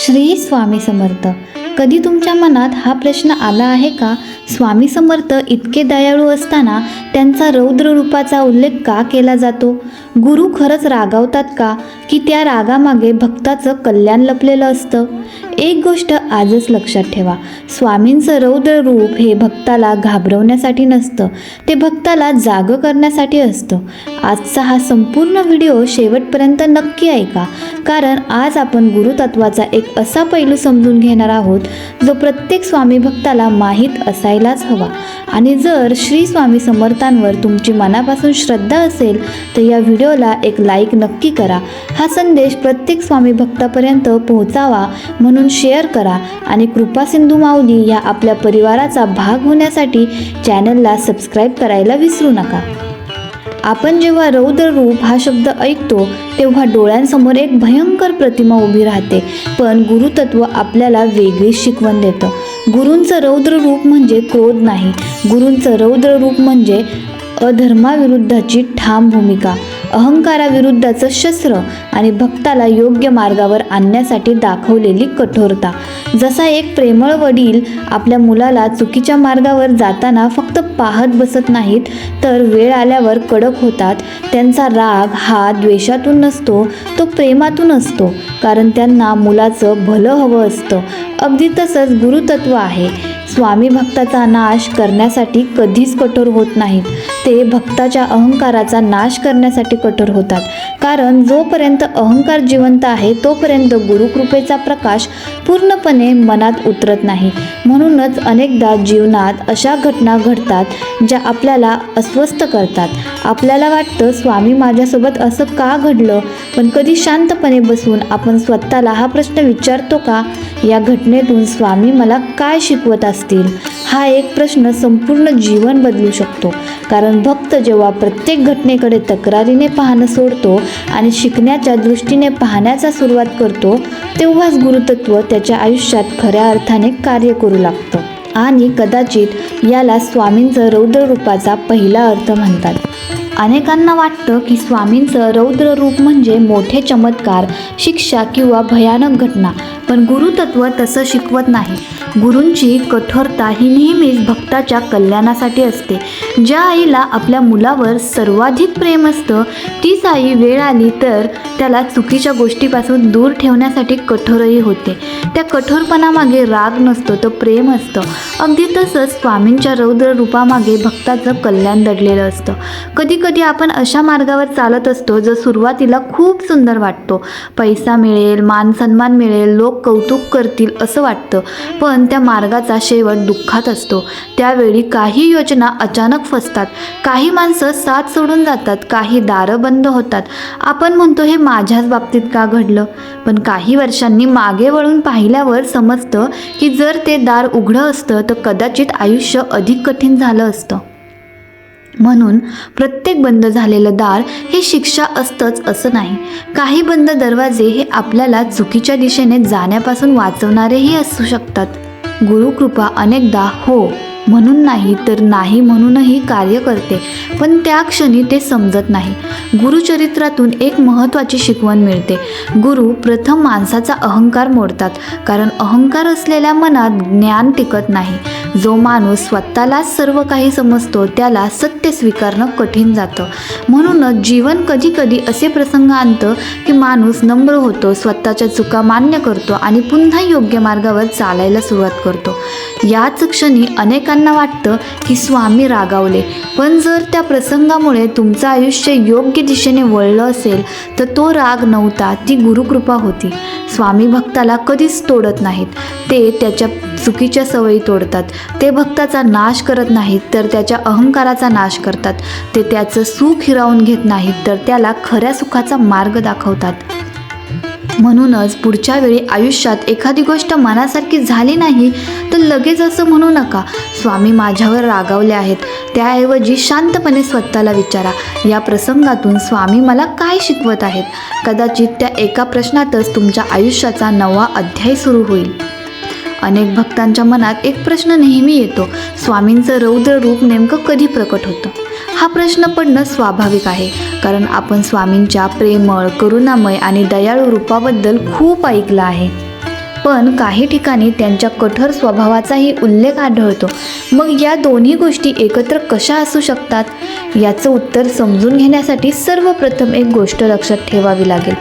श्री स्वामी समर्थ. कधी तुमच्या मनात हा प्रश्न आला आहे का? स्वामी समर्थ इतके दयाळू असताना त्यांचा रौद्र रूपाचा उल्लेख का केला जातो? गुरु खरंच रागावतात का, की त्या रागामागे भक्ताचं कल्याण लपलेलं असतं? एक गोष्ट आजच लक्षात ठेवा, स्वामींचं रौद्र रूप हे भक्ताला घाबरवण्यासाठी नसतं, ते भक्ताला जागं करण्यासाठी असतं. आजचा हा संपूर्ण व्हिडिओ शेवटपर्यंत नक्की ऐका, कारण आज आपण गुरुतत्वाचा एक असा पैलू समजून घेणार आहोत जो प्रत्येक स्वामी भक्ताला माहीत असायलाच हवा. आणि जर श्री स्वामी समर्थांवर तुमची मनापासून श्रद्धा असेल तर या व्हिडिओला एक लाईक नक्की करा. हा संदेश प्रत्येक स्वामी भक्तापर्यंत पोहोचावा म्हणून शेअर करा आणि कृपा सिंधू माऊली या आपल्या परिवाराचा भाग होण्यासाठी चॅनलला सबस्क्राईब करायला विसरू नका. आपण जेव्हा रौद्र रूप हा शब्द ऐकतो तेव्हा डोळ्यांसमोर एक भयंकर प्रतिमा उभी राहते, पण गुरुतत्व आपल्याला वेगळीच शिकवण देतं. गुरूंचं रौद्र रूप म्हणजे क्रोध नाही, गुरूंचं रौद्र रूप म्हणजे अधर्माविरुद्धची ठाम भूमिका, अहंकाराविरुद्धचं शस्त्र आणि भक्ताला योग्य मार्गावर आणण्यासाठी दाखवलेली कठोरता. जसा एक प्रेमळ वडील आपल्या मुलाला चुकीच्या मार्गावर जाताना फक्त पाहत बसत नाहीत, तर वेळ आल्यावर कडक होतात. त्यांचा राग हा द्वेषातून नसतो, तो प्रेमातून असतो, कारण त्यांना मुलाचं भलं हवं असतं. अगदी तसंच गुरुतत्व आहे. स्वामी भक्ताचा नाश करण्यासाठी कधीच कठोर होत नाहीत, ते भक्ताच्या अहंकाराचा नाश करण्यासाठी कठोर होतात. कारण जोपर्यंत अहंकार जिवंत आहे तोपर्यंत गुरुकृपेचा प्रकाश पूर्णपणे मनात उतरत नाही. म्हणूनच अनेकदा जीवनात अशा घटना घडतात ज्या आपल्याला अस्वस्थ करतात. आपल्याला वाटतं स्वामी माझ्यासोबत असं का घडलं, पण कधी शांतपणे बसून आपण स्वतःला हा प्रश्न विचारतो का, या घटनेतून स्वामी मला काय शिकवत असतील? हा एक प्रश्न संपूर्ण जीवन बदलू शकतो. कारण भक्त जेव्हा प्रत्येक घटनेकडे तक्रारीने पाहणं सोडतो आणि शिकण्याच्या दृष्टीने पाहण्याचा सुरुवात करतो, तेव्हाच गुरुतत्व त्याच्या आयुष्यात खऱ्या अर्थाने कार्य करू लागतं. आणि कदाचित याला स्वामींचं रौद्र रूपाचा पहिला अर्थ म्हणतात. अनेकांना वाटतं की स्वामींचं रौद्र रूप म्हणजे मोठे चमत्कार, शिक्षा किंवा भयानक घटना, पण गुरुतत्व तसं शिकवत नाही. गुरूंची कठोरता ही नेहमीच भक्ताच्या कल्याणासाठी असते. ज्या आईला आपल्या मुलावर सर्वाधिक प्रेम असतं तीच आई वेळ आली तर त्याला चुकीच्या गोष्टीपासून दूर ठेवण्यासाठी कठोरही होते. त्या कठोरपणामागे राग नसतो, तर प्रेम असतं. अगदी तसंच स्वामींच्या रौद्र रूपामागे भक्ताचं कल्याण दडलेलं असतं. कधी आपण अशा मार्गावर चालत असतो जो सुरुवातीला खूप सुंदर वाटतो. पैसा मिळेल, मान सन्मान मिळेल, लोक कौतुक करतील असं वाटतं, पण त्या मार्गाचा शेवट दुःखात असतो. त्यावेळी काही योजना अचानक फसतात, काही माणसं साथ सोडून जातात, काही दारं बंद होतात. आपण म्हणतो हे माझ्याच बाबतीत का घडलं, पण काही वर्षांनी मागे वळून पाहिल्यावर समजतं की जर ते दार उघडं असतं तर कदाचित आयुष्य अधिक कठीण झालं असतं. म्हणून प्रत्येक बंद झालेलं दार हे शिक्षा असतंच असं नाही. काही बंद दरवाजे हे आपल्याला चुकीच्या दिशेने जाण्यापासून वाचवणारेही असू शकतात. गुरुकृपा अनेकदा हो म्हणून नाही तर नाही म्हणूनही कार्य करते, पण त्या क्षणी ते समजत नाही. गुरुचरित्रातून एक महत्त्वाची शिकवण मिळते. गुरु प्रथम माणसाचा अहंकार मोडतात, कारण अहंकार असलेल्या मनात ज्ञान टिकत नाही. जो माणूस स्वतःलाच सर्व काही समजतो त्याला सत्य स्वीकारणं कठीण जातं. म्हणूनच जीवन कधी असे प्रसंग आणतं की माणूस नम्र होतो, स्वतःच्या चुका मान्य करतो आणि पुन्हा योग्य मार्गावर चालायला सुरुवात करतो. याच क्षणी अनेकांना वाटतं की स्वामी रागावले, पण जर त्या प्रसंगामुळे तुमचं आयुष्य योग्य दिशेने वळलं असेल तर तो राग नव्हता, ती गुरुकृपा होती. स्वामी भक्ताला कधीच तोडत नाहीत, ते त्याच्या चुकीच्या सवयी तोडतात. ते भक्ताचा नाश करत नाहीत तर त्याच्या अहंकाराचा नाश करतात. ते त्याचं सुख हिरावून घेत नाहीत तर त्याला खऱ्या सुखाचा मार्ग दाखवतात. म्हणूनच पुढच्या वेळी आयुष्यात एखादी गोष्ट मनासारखी झाली नाही तर लगेच असं म्हणू नका स्वामी माझ्यावर रागावले आहेत. त्याऐवजी शांतपणे स्वतःला विचारा, या प्रसंगातून स्वामी मला काय शिकवत आहेत? कदाचित त्या एका प्रश्नातच तुमच्या आयुष्याचा नवा अध्याय सुरू होईल. अनेक भक्तांच्या मनात एक प्रश्न नेहमी येतो, स्वामींचं रौद्र रूप नेमकं कधी प्रकट होतं? हा प्रश्न पडणं स्वाभाविक आहे, कारण आपण स्वामींच्या प्रेमळ, करुणामय आणि दयाळू रूपाबद्दल खूप ऐकलं आहे. पण काही ठिकाणी त्यांच्या कठोर स्वभावाचाही उल्लेख आढळतो. मग या दोन्ही गोष्टी एकत्र कशा असू शकतात? याचं उत्तर समजून घेण्यासाठी सर्वप्रथम एक गोष्ट लक्षात ठेवावी लागेल.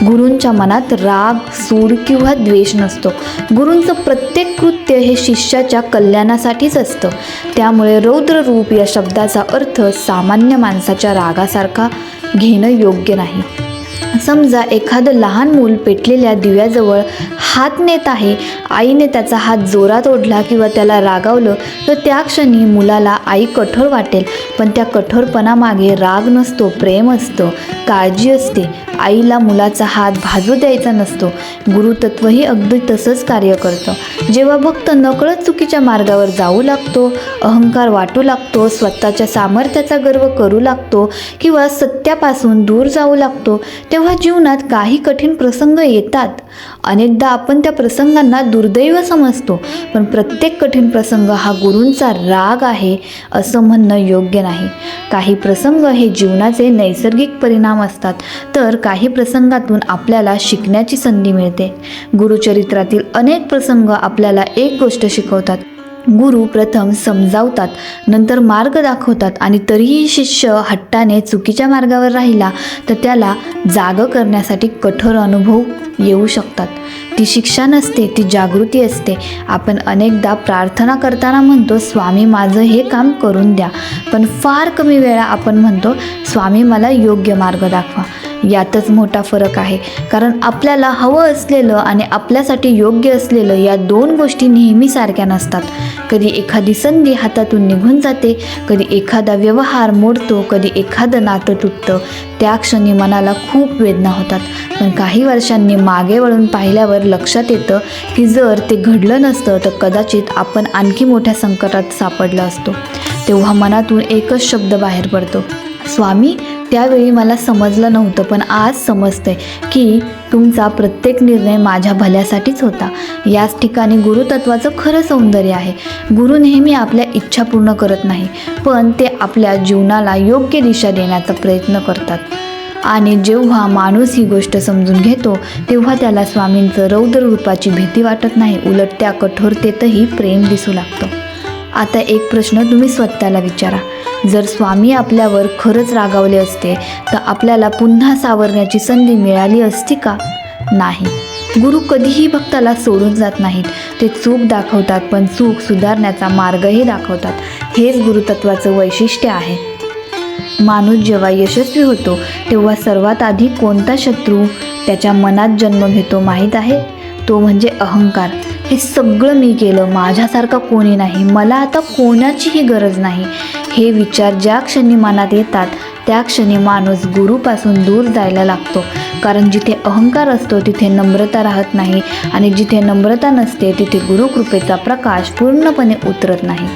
गुरूंच्या मनात राग, सूड किंवा द्वेष नसतो. गुरूंचं प्रत्येक कृत्य हे शिष्याच्या कल्याणासाठीच असतं. त्यामुळे रौद्र रूप या शब्दाचा अर्थ सामान्य माणसाच्या रागासारखा घेणं योग्य नाही. समजा एखादं लहान मूल पेटलेल्या दिव्याजवळ हात नेत आहे. आईने त्याचा हात जोरात ओढला किंवा त्याला रागावलं तर त्या क्षणी मुलाला आई कठोर वाटेल. पण त्या कठोरपणामागे राग नसतो, प्रेम असतं, काळजी असते. आईला मुलाचा हात भाजू द्यायचा नसतो. गुरुतत्वही अगदी तसंच कार्य करतं. जेव्हा भक्त नकळत चुकीच्या मार्गावर जाऊ लागतो, अहंकार वाटू लागतो, स्वतःच्या सामर्थ्याचा गर्व करू लागतो किंवा सत्यापासून दूर जाऊ लागतो, तेव्हा जीवनात काही कठीण प्रसंग येतात. अनेकदा आपण त्या प्रसंगांना दुर्दैव समजतो, पण प्रत्येक कठीण प्रसंग हा गुरूंचा राग आहे असं म्हणणं योग्य नाही. काही प्रसंग हे जीवनाचे नैसर्गिक परिणाम असतात, तर काही प्रसंगातून आपल्याला शिकण्याची संधी मिळते. गुरुचरित्रातील अनेक प्रसंग आपल्याला एक गोष्ट शिकवतात. गुरु प्रथम समजावतात, नंतर मार्ग दाखवतात आणि तरीही शिष्य हट्टाने चुकीच्या मार्गावर राहिला तर त्याला जागं करण्यासाठी कठोर अनुभव येऊ शकतात. ती शिक्षा नसते, ती जागृती असते. आपण अनेकदा प्रार्थना करताना म्हणतो, स्वामी माझं हे काम करून द्या, पण फार कमी वेळा आपण म्हणतो, स्वामी मला योग्य मार्ग दाखवा. यातच मोठा फरक आहे. कारण आपल्याला हवं असलेलं आणि आपल्यासाठी योग्य असलेलं या दोन गोष्टी नेहमी सारख्या नसतात. कधी एखादी संधी हातातून निघून जाते, कधी एखादा व्यवहार मोडतो, कधी एखादं नातं तुटतं. त्या क्षणी मनाला खूप वेदना होतात. पण काही वर्षांनी मागे वळून पाहिल्यावर लक्षात येतं की जर ते घडलं नसतं तर कदाचित आपण आणखी मोठ्या संकटात सापडलो असतो. तेव्हा मनातून एकच शब्द बाहेर पडतो, स्वामी त्यावेळी मला समजलं नव्हतं, पण आज समजतंय की तुमचा प्रत्येक निर्णय माझ्या भल्यासाठीच होता. याच ठिकाणी गुरुतत्वाचं खरं सौंदर्य आहे. गुरु नेहमी आपल्या इच्छा पूर्ण करत नाही, पण ते आपल्या जीवनाला योग्य दिशा देण्याचा प्रयत्न करतात. आणि जेव्हा माणूस ही गोष्ट समजून घेतो तेव्हा त्याला स्वामींचं रौद्र रूपाची भीती वाटत नाही, उलट त्या कठोरतेतही प्रेम दिसू लागतं. आता एक प्रश्न तुम्ही स्वतःला विचारा, जर स्वामी आपल्यावर खरंच रागावले असते तर आपल्याला पुन्हा सावरण्याची संधी मिळाली असती का? नाही. गुरु कधीही भक्ताला सोडून जात नाहीत. ते चूक दाखवतात, पण चूक सुधारण्याचा मार्गही दाखवतात. हेच गुरुतत्वाचं वैशिष्ट्य आहे. माणूस जेव्हा यशस्वी होतो तेव्हा सर्वात आधी कोणता शत्रू त्याच्या मनात जन्म घेतो माहीत आहे? तो म्हणजे अहंकार. हे सगळं मी केलं, माझ्यासारखा कोणी नाही, मला आता कोणाचीही गरज नाही, हे विचार ज्या क्षणी मनात येतात त्या क्षणी माणूस गुरुपासून दूर जायला लागतो. कारण जिथे अहंकार असतो तिथे नम्रता राहत नाही आणि जिथे नम्रता नसते तिथे गुरुकृपेचा प्रकाश पूर्णपणे उतरत नाही.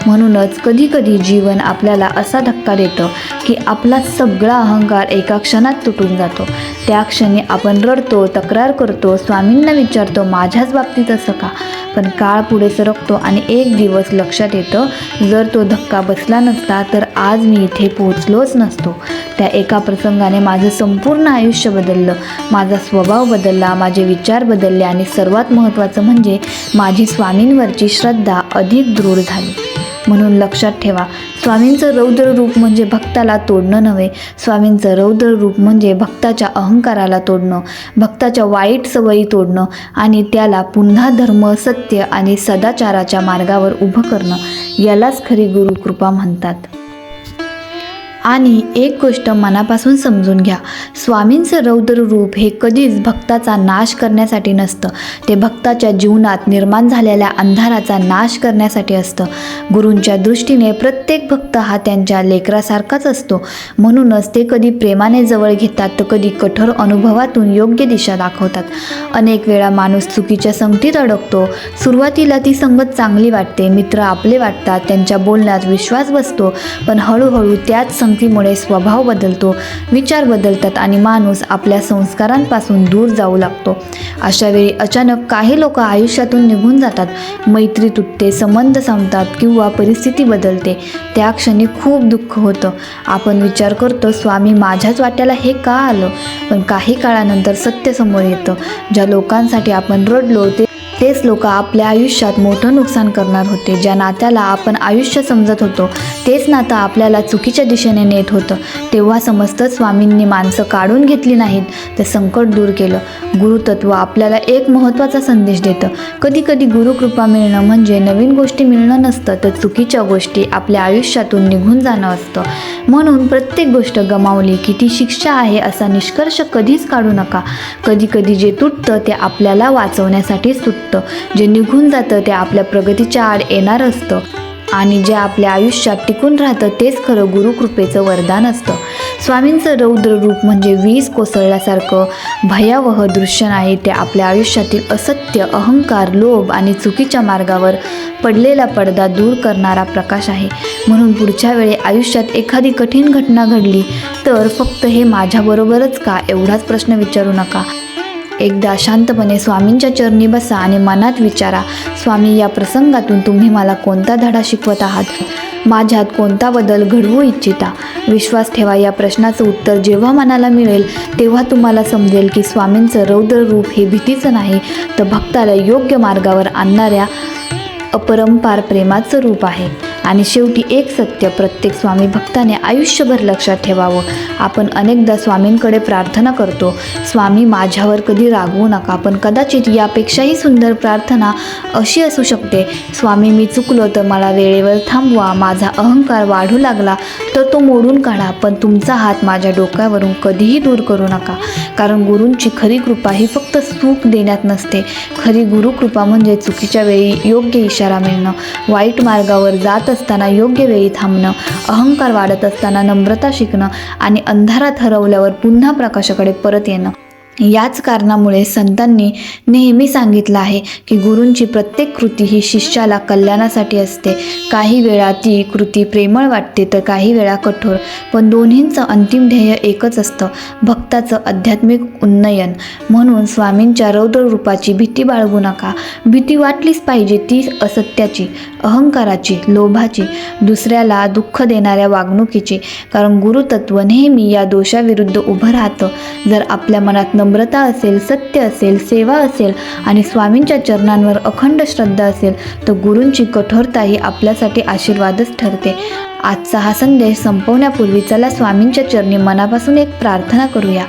म्हणूनच कधीकधी जीवन आपल्याला असा धक्का देतं की आपला सगळा अहंकार एका क्षणात तुटून जातो. त्या क्षणी आपण रडतो, तक्रार करतो, स्वामींना विचारतो माझ्याच बाबतीत असं का? पण काळ पुढे सरकतो आणि एक दिवस लक्षात येतं, जर तो धक्का बसला नसता तर आज मी इथे पोहोचलोच नसतो. त्या एका प्रसंगाने माझं संपूर्ण आयुष्य बदललं, माझा स्वभाव बदलला, माझे विचार बदलले आणि सर्वात महत्त्वाचं म्हणजे माझी स्वामींवरची श्रद्धा अधिक दृढ झाली. म्हणून लक्षात ठेवा, स्वामींचं रौद्र रूप म्हणजे भक्ताला तोडणं नव्हे. स्वामींचं रौद्र रूप म्हणजे भक्ताच्या अहंकाराला तोडणं, भक्ताच्या वाईट सवयी तोडणं आणि त्याला पुन्हा धर्म, सत्य आणि सदाचाराच्या मार्गावर उभं करणं. यालाच खरी गुरुकृपा म्हणतात. आणि एक गोष्ट मनापासून समजून घ्या, स्वामींचं रौद्र रूप हे कधीच भक्ताचा नाश करण्यासाठी नसतं, ते भक्ताच्या जीवनात निर्माण झालेल्या अंधाराचा नाश करण्यासाठी असतं. गुरूंच्या दृष्टीने प्रत्येक भक्त हा त्यांच्या लेकरासारखाच असतो. म्हणूनच ते कधी प्रेमाने जवळ घेतात तर कधी कठोर अनुभवातून योग्य दिशा दाखवतात. अनेक वेळा माणूस चुकीच्या संगतीत अडकतो. सुरुवातीला ती संगत चांगली वाटते, मित्र आपले वाटतात, त्यांच्या बोलण्यात विश्वास बसतो, पण हळूहळू त्याच मुळे स्वभाव बदलतो, विचार बदलतात आणि माणूस आपल्या संस्कारांपासून दूर जाऊ लागतो. अशा वेळी अचानक काही लोक आयुष्यातून निघून जातात, मैत्री तुटते, संबंध संपतात किंवा परिस्थिती बदलते. त्या क्षणी खूप दुःख होतं. आपण विचार करतो, स्वामी माझ्याच वाट्याला हे का आलं? पण काही काळानंतर सत्य समोर येतं. ज्या लोकांसाठी आपण रडलो तेच लोक आपल्या आयुष्यात मोठं नुकसान करणार होते. ज्या नात्याला आपण आयुष्य समजत होतो तेच नातं आपल्याला चुकीच्या दिशेने नेत होतं. तेव्हा समजतं स्वामींनी माणसं काढून घेतली नाहीत, तर संकट दूर केलं. गुरुतत्व आपल्याला एक महत्त्वाचा संदेश देतं. कधी कधी गुरुकृपा मिळणं म्हणजे नवीन गोष्टी मिळणं नसतं, तर चुकीच्या गोष्टी आपल्या आयुष्यातून निघून जाणं असतं. म्हणून प्रत्येक गोष्ट गमावली की ती शिक्षा आहे असा निष्कर्ष कधीच काढू नका. कधी कधी जे तुटतं ते आपल्याला वाचवण्यासाठीच तुटतं. जे निघून जातं ते आपल्या प्रगतीच्या आड येणार असतं आणि जे आपल्या आयुष्यात टिकून राहतं तेच खरं गुरुकृपेचं वरदान असतं. स्वामींचं रौद्र रूप म्हणजे वीज कोसळल्यासारखं भयावह दृश्य नाही. ते आपल्या आयुष्यातील असत्य, अहंकार, लोभ आणि चुकीच्या मार्गावर पडलेला पडदा दूर करणारा प्रकाश आहे. म्हणून पुढच्या वेळी आयुष्यात एखादी कठीण घटना घडली तर फक्त हे माझ्याबरोबरच का एवढाच प्रश्न विचारू नका. एकदा शांतपणे स्वामींच्या चरणी बसा आणि मनात विचारा, स्वामी, या प्रसंगातून तुम्ही मला कोणता धडा शिकवत आहात? माझ्यात कोणता बदल घडवू इच्छिता? विश्वास ठेवा, या प्रश्नाचं उत्तर जेव्हा मनाला मिळेल तेव्हा तुम्हाला समजेल की स्वामींचं रौद्र रूप हे भीतीचं नाही, तर भक्ताला योग्य मार्गावर आणणाऱ्या अपरंपार प्रेमाचं रूप आहे. आणि शेवटी एक सत्य प्रत्येक स्वामी भक्ताने आयुष्यभर लक्षात ठेवावं. आपण अनेकदा स्वामींकडे प्रार्थना करतो, स्वामी माझ्यावर कधी रागवू नका, पण कदाचित यापेक्षाही सुंदर प्रार्थना अशी असू शकते, स्वामी मी चुकलो तर मला वेळेवर थांबवा, माझा अहंकार वाढू लागला तर तो मोडून काढा, पण तुमचा हात माझ्या डोक्यावरून कधीही दूर करू नका. कारण गुरूंची खरी कृपा ही फक्त सुख देण्यात नसते. खरी गुरुकृपा म्हणजे चुकीच्या वेळी योग्य इशारा मिळणं, वाईट मार्गावर जात असताना योग्य वेळी थांबणं, अहंकार वाढत असताना नम्रता शिकणं आणि अंधारात हरवल्यावर पुन्हा प्रकाशाकडे परत येणं. याच कारणामुळे संतांनी नेहमी सांगितलं आहे की गुरूंची प्रत्येक कृती ही शिष्याला कल्याणासाठी असते. काही वेळा ती कृती प्रेमळ वाटते तर काही वेळा कठोर, पण दोन्हींचं अंतिम ध्येय एकच असतं, भक्ताचं आध्यात्मिक उन्नयन. म्हणून स्वामींच्या रौद्र रूपाची भीती बाळगू नका. भीती वाटलीच पाहिजे, ती असत्याची, अहंकाराची, लोभाची, दुसऱ्याला दुःख देणाऱ्या वागणुकीची. कारण गुरुतत्व नेहमी या दोषाविरुद्ध उभं राहतं. जर आपल्या मनात नम्रता असेल, सत्य असेल, सेवा असेल आणि स्वामींच्या चरणांवर अखंड श्रद्धा असेल तर गुरूंची कठोरता ही आपल्यासाठी आशीर्वादच ठरते. आजचा हा संदेश संपवण्यापूर्वी चला स्वामींच्या चरणी मनापासून एक प्रार्थना करूया.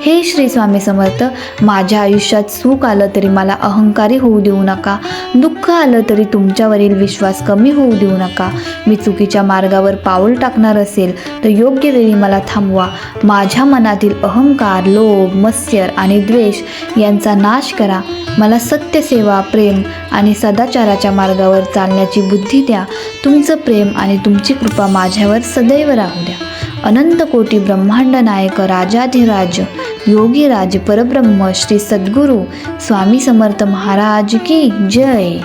हे श्री स्वामी समर्थ, माझ्या आयुष्यात सुख आलं तरी मला अहंकारी होऊ देऊ नका, दुःख आलं तरी तुमच्यावरील विश्वास कमी होऊ देऊ नका. मी चुकीच्या मार्गावर पाऊल टाकणार असेल तर योग्य वेळी मला थांबवा. माझ्या मनातील अहंकार, लोभ, मत्सर आणि द्वेष यांचा नाश करा. मला सत्य, सेवा, प्रेम आणि सदाचाराच्या मार्गावर चालण्याची बुद्धी द्या. तुमचं प्रेम आणि तुमची कृपा माझ्यावर सदैव राहू द्या. अनंत कोटी ब्रह्मांड नायक राजाधिराज योगीराज परब्रह्म श्री सद्गुरू स्वामी समर्थ महाराज की जय.